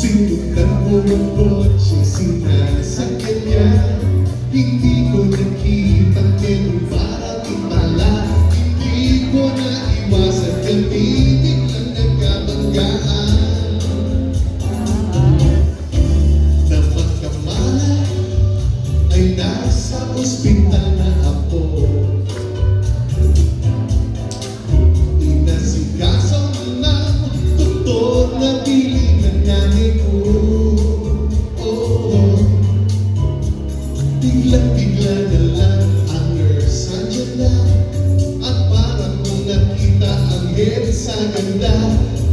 Sinukat mo ang kotse, sinasakyan niya. Hindi ko nakita kung parating pala. Hindi ko naiwasan kami, biglang nagkabanggaan. Na magkamalay ay nasa ospital na ako. Inasikaso ng doktor na piling ng nanay ko. Biglang-bigla na lang ang nurse andyan na. At parang kung nakita ang head sa ganda.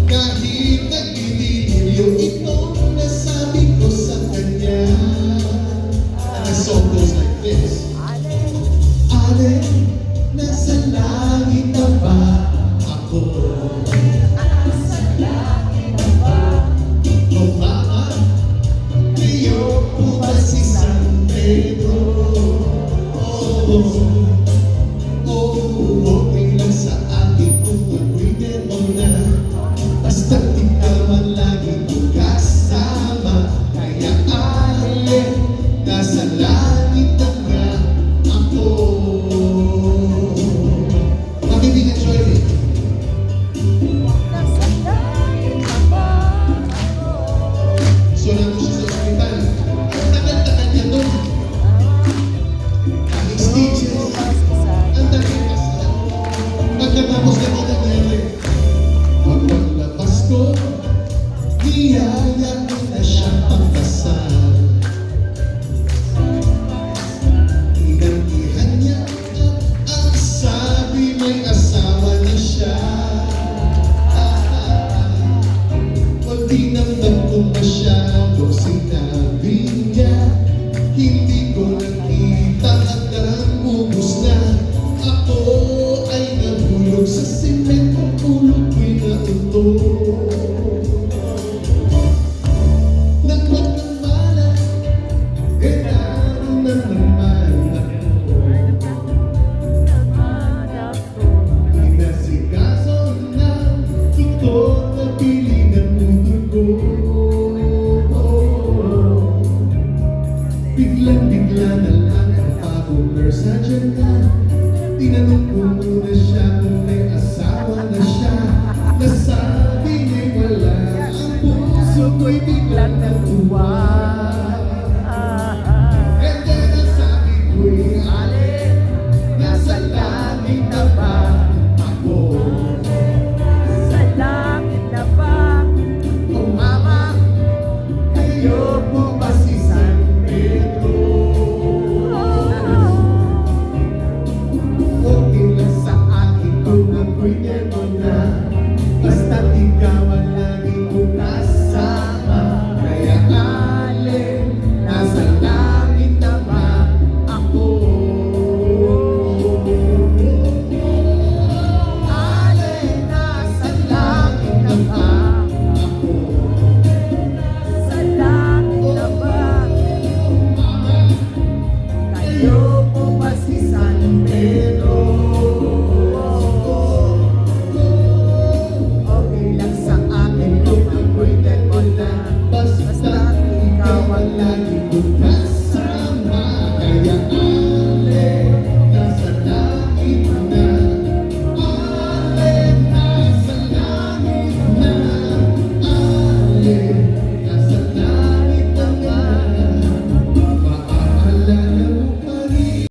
Kahit nagdidilyo ito nasabi ko sa kanya. And the song goes like this. Ale, nasa langit na ba ako? Nasa langit na ba? O Mama, kayo po ba si San Pedro? Okay lang sa akin kung ako'y demon na. Basta't ikaw man lagi kong kasama. Kaya Ale, nasa langit na nga ako. Makinig ang joy eh. Nasa langit na ba ako? So lang siya sa ospital. Ang tagal-tagal niya doon. Daming stitches. Ang daming kasal. Pagkatapos na ito nangyari. Pagpaglabas ko, niyaya ko na siyang pagkasal. Inantihan niya at ang sabi may asawa na siya. Dinamdam ko masyado sinabi niya. Hindi ko nakita at ang ubos na. Ako ay nahulog sa semento, ulog ko'y nautog. Nang magkamalan, naroon na naman ako. Inasikaso ng doktor na piling ng mundo ko. Biglang-bigla na lang ang bagong nurse andyan na. Tinanong ko muna siya kung may asawa na siya. Nasabi niya wala, ang puso ko'y biglang natuwa.